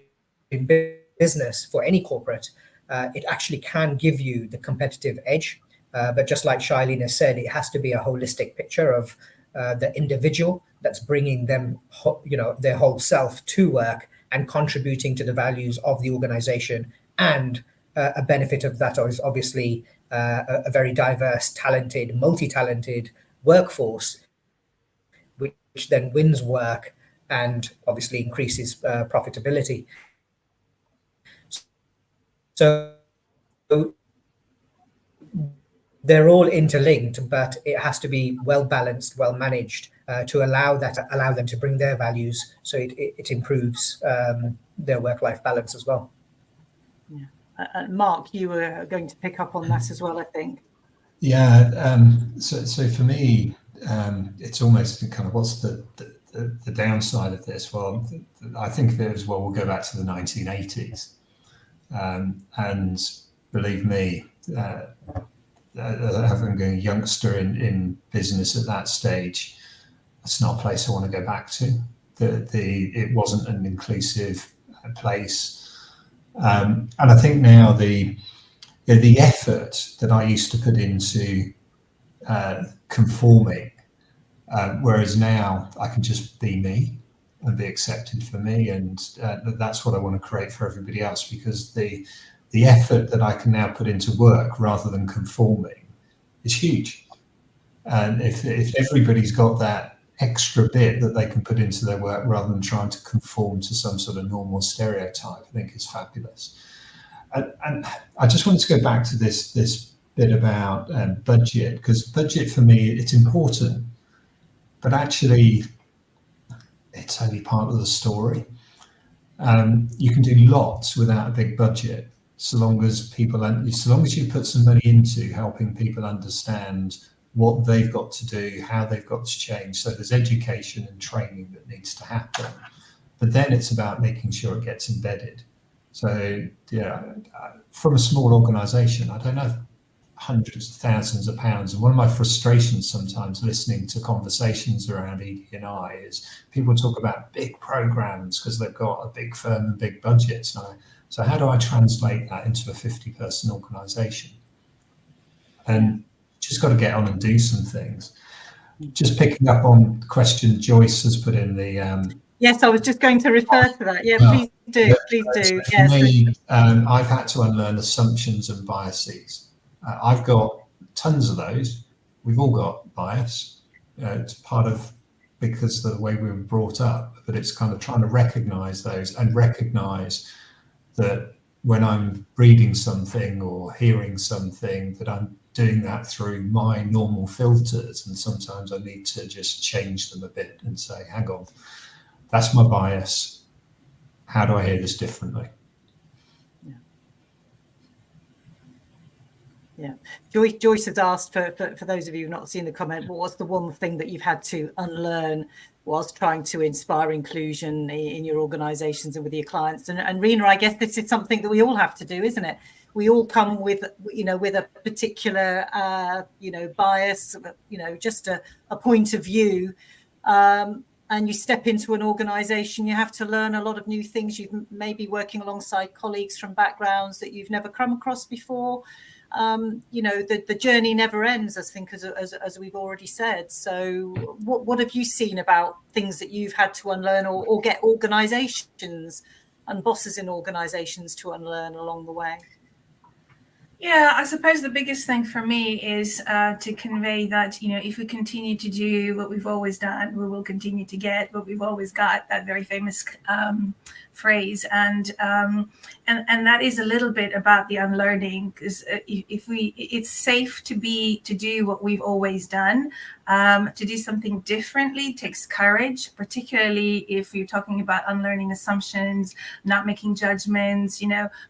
business for any corporate, it actually can give you the competitive edge. But just like Charlene has said, it has to be a holistic picture of the individual that's bringing them, their whole self to work and contributing to the values of the organization. And a benefit of that is obviously a very diverse, talented, multi-talented workforce, which then wins work and obviously increases profitability. So they're all interlinked, but it has to be well balanced, well managed, to allow them to bring their values, so it improves their work-life balance as well. Yeah. Mark, you were going to pick up on that as well, I think. Yeah. So for me, it's almost kind of what's the downside of this? Well, I think of it as, well, we'll go back to the 1980s, and believe me, having a youngster in business at that stage, it's not a place I want to go back to. It wasn't an inclusive place, and I think now the effort that I used to put into conforming, whereas now I can just be me and be accepted for me, and that's what I want to create for everybody else, because the effort that I can now put into work rather than conforming is huge. And if everybody's got that extra bit that they can put into their work rather than trying to conform to some sort of normal stereotype, I think it's fabulous. And I just wanted to go back to this bit about budget, because budget for me, it's important, but actually it's only part of the story. You can do lots without a big budget, so long as you put some money into helping people understand what they've got to do, how they've got to change. So there's education and training that needs to happen, but then it's about making sure it gets embedded. So from a small organisation, I don't know, hundreds of thousands of pounds. And one of my frustrations sometimes listening to conversations around ED&I is people talk about big programs because they've got a big firm and big budgets. So how do I translate that into a 50-person organisation? And just got to get on and do some things. Just picking up on the question Joyce has put in the... Yes, I was just going to refer to that. Yeah, please do. For me, I've had to unlearn assumptions and biases. I've got tons of those. We've all got bias. It's part of, because of the way we were brought up, but it's kind of trying to recognize those and recognize that when I'm reading something or hearing something, that I'm doing that through my normal filters, and sometimes I need to just change them a bit and say, hang on, that's my bias. How do I hear this differently? Yeah. Joyce has asked, for those of you who've not seen the comment, what's the one thing that you've had to unlearn whilst trying to inspire inclusion in your organisations and with your clients? And Rina, I guess this is something that we all have to do, isn't it? We all come with a particular, bias, just a point of view. And you step into an organisation, you have to learn a lot of new things. You may be working alongside colleagues from backgrounds that you've never come across before. The journey never ends, I think, as we've already said. So what have you seen about things that you've had to unlearn or get organisations and bosses in organisations to unlearn along the way? Yeah, I suppose the biggest thing for me is to convey that, if we continue to do what we've always done, we will continue to get what we've always got, that very famous phrase. And that is a little bit about the unlearning, because it's safe to do what we've always done. To do something differently takes courage, particularly if you're talking about unlearning assumptions, not making judgments,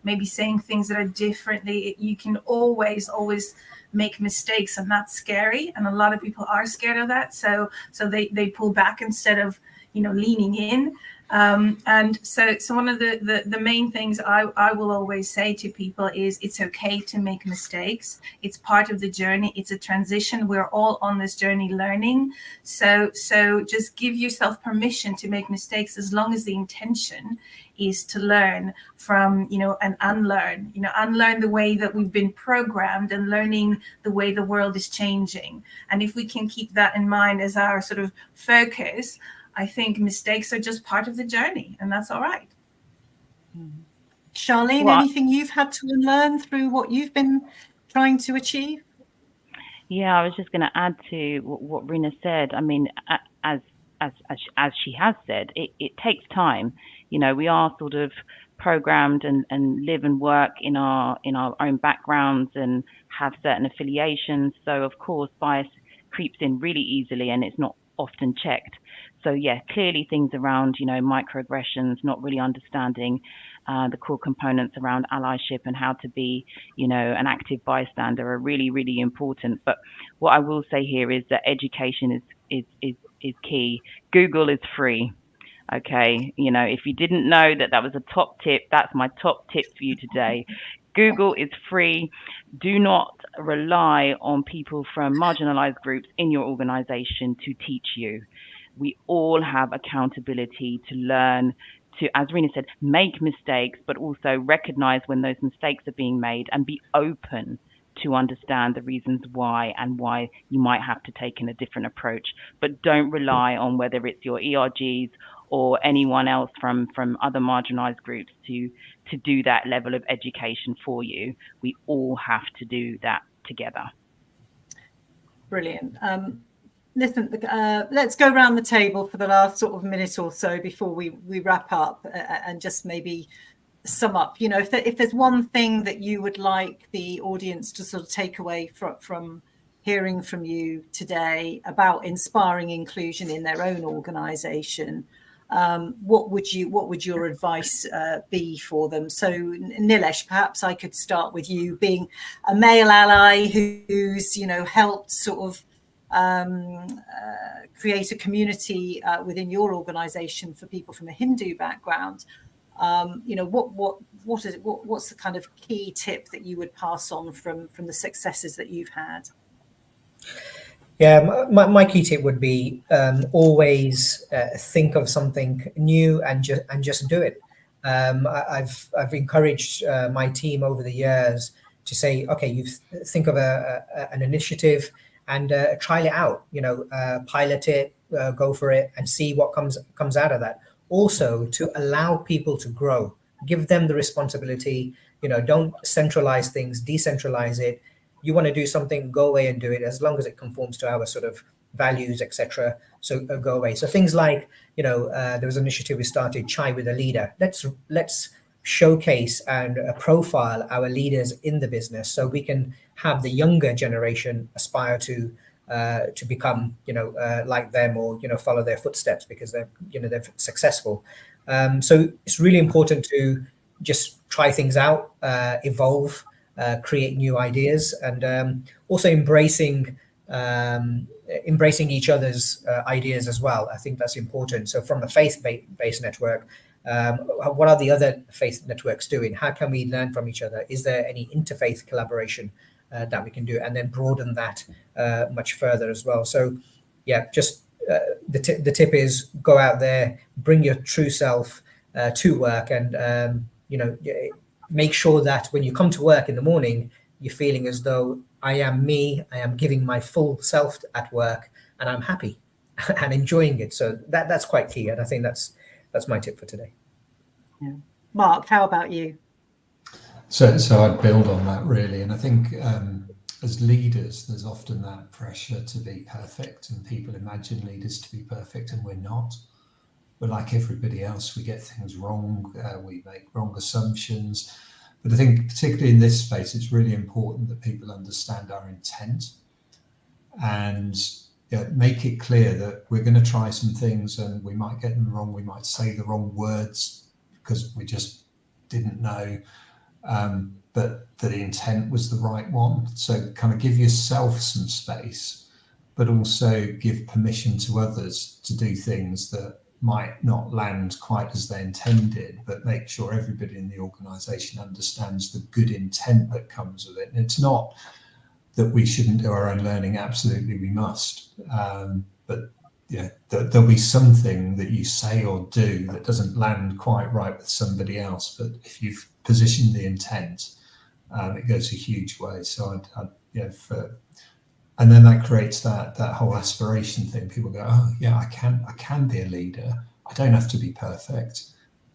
maybe saying things that are differently. You can always make mistakes, and that's scary. And a lot of people are scared of that. So they pull back instead of, leaning in. And so one of the main things I will always say to people is it's okay to make mistakes. It's part of the journey. It's a transition. We're all on this journey learning. So just give yourself permission to make mistakes, as long as the intention is to learn from, and unlearn, unlearn the way that we've been programmed and learning the way the world is changing. And if we can keep that in mind as our sort of focus, I think mistakes are just part of the journey, and that's all right. Charlene, anything you've had to unlearn through what you've been trying to achieve? Yeah, I was just going to add to what Rina said. I mean, as as she has said, it takes time. You know, we are sort of programmed and live and work in our own backgrounds and have certain affiliations. So of course bias creeps in really easily and it's not often checked. So yeah, clearly things around, you know, microaggressions, not really understanding the core components around allyship and how to be, you know, an active bystander are really, really important. But what I will say here is that education is key. Google is free. Okay, you know, if you didn't know that was a top tip, that's my top tip for you today. Google is free. Do not rely on people from marginalized groups in your organization to teach you. We all have accountability to learn, to, as Rina said, make mistakes, but also recognize when those mistakes are being made and be open to understand the reasons why and why you might have to take in a different approach. But don't rely on whether it's your ERGs or anyone else from other marginalized groups to do that level of education for you. We all have to do that together. Brilliant. Listen, let's go around the table for the last sort of minute or so before we wrap up and just maybe sum up. You know, if there's one thing that you would like the audience to sort of take away from hearing from you today about inspiring inclusion in their own organisation, what would your advice be for them? So Nilesh, perhaps I could start with you, being a male ally who's, you know, helped sort of create a community within your organisation for people from a Hindu background. You know, what's the kind of key tip that you would pass on from the successes that you've had? Yeah, my key tip would be always think of something new and just do it. I've encouraged my team over the years to say, okay, you think of an initiative and trial it out. You know, pilot it, go for it, and see what comes out of that. Also, to allow people to grow, give them the responsibility. You know, don't centralize things, decentralize it. You want to do something, go away and do it, as long as it conforms to our sort of values, etc. So go away. So things like, you know, there was an initiative we started, Chai with a Leader. Let's showcase and profile our leaders in the business, so we can have the younger generation aspire to become, you know, like them, or, you know, follow their footsteps because they're successful. So it's really important to just try things out, evolve, create new ideas, and also embracing each other's ideas as well. I think that's important. So from a faith-based network, what are the other faith networks doing? How can we learn from each other? Is there any interfaith collaboration that we can do, and then broaden that much further as well? So yeah, just the tip is go out there, bring your true self to work, and you know, make sure that when you come to work in the morning, you're feeling as though I am me, I am giving my full self at work, and I'm happy and enjoying it. So that's quite key, and I think that's my tip for today. Yeah. Mark, how about you? So I'd build on that really, and I think as leaders, there's often that pressure to be perfect, and people imagine leaders to be perfect, and we're not. We're like everybody else. We get things wrong. We make wrong assumptions. But I think particularly in this space, it's really important that people understand our intent and make it clear that we're going to try some things and we might get them wrong. We might say the wrong words because we just didn't know, but that the intent was the right one. So kind of give yourself some space, but also give permission to others to do things that might not land quite as they intended, but make sure everybody in the organisation understands the good intent that comes with it. And it's not that we shouldn't do our own learning, absolutely we must, but yeah, there'll be something that you say or do that doesn't land quite right with somebody else, but if you've positioned the intent, it goes a huge way. So and then that creates that whole aspiration thing. People go, oh yeah, I can be a leader. I don't have to be perfect.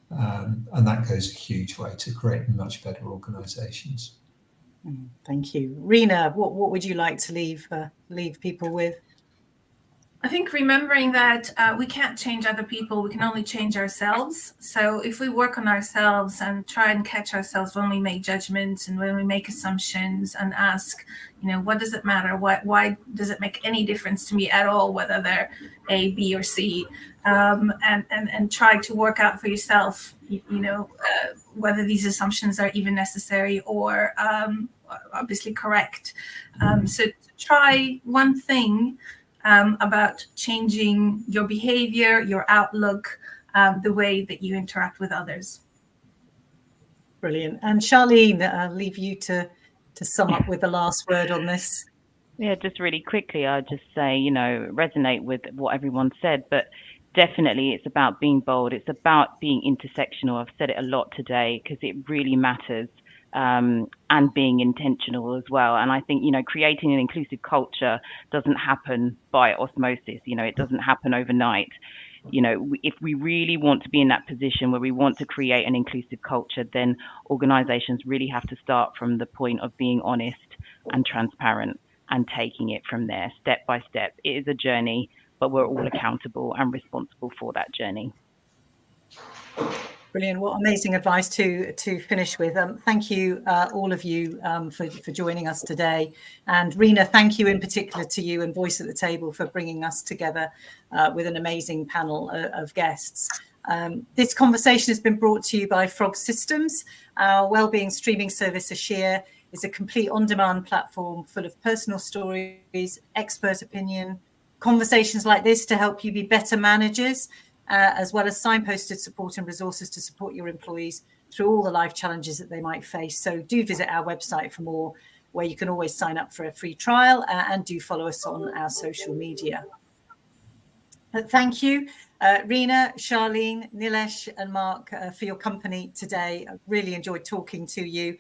And that goes a huge way to creating much better organisations. Thank you. Rina, what would you like to leave people with? I think remembering that we can't change other people, we can only change ourselves. So if we work on ourselves and try and catch ourselves when we make judgments and when we make assumptions and ask, what does it matter? Why does it make any difference to me at all, whether they're A, B, or C? And try to work out for yourself, whether these assumptions are even necessary or obviously correct. So try one thing about changing your behavior, your outlook, the way that you interact with others. Brilliant. And Charlene, I'll leave you to sum up with the last word on this. Yeah, just really quickly, I'd just say, resonate with what everyone said, but definitely it's about being bold. It's about being intersectional. I've said it a lot today because it really matters. And being intentional as well. And I think, creating an inclusive culture doesn't happen by osmosis. It doesn't happen overnight. If we really want to be in that position where we want to create an inclusive culture, then organizations really have to start from the point of being honest and transparent and taking it from there, step by step. It is a journey, but we're all accountable and responsible for that journey. Brilliant. What amazing advice to finish with. Thank you, all of you, for joining us today. And Rina, thank you in particular to you and Voice at the Table for bringing us together with an amazing panel of guests. This conversation has been brought to you by Frog Systems. Our wellbeing streaming service, Ashir, is a complete on-demand platform full of personal stories, expert opinion, conversations like this to help you be better managers, as well as signposted support and resources to support your employees through all the life challenges that they might face. So do visit our website for more, where you can always sign up for a free trial, and do follow us on our social media. Thank you, Rina, Charlene, Nilesh and Mark for your company today. I really enjoyed talking to you.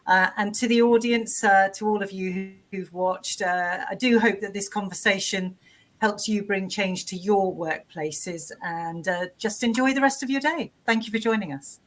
And to the audience, to all of you who've watched, I do hope that this conversation helps you bring change to your workplaces, and just enjoy the rest of your day. Thank you for joining us.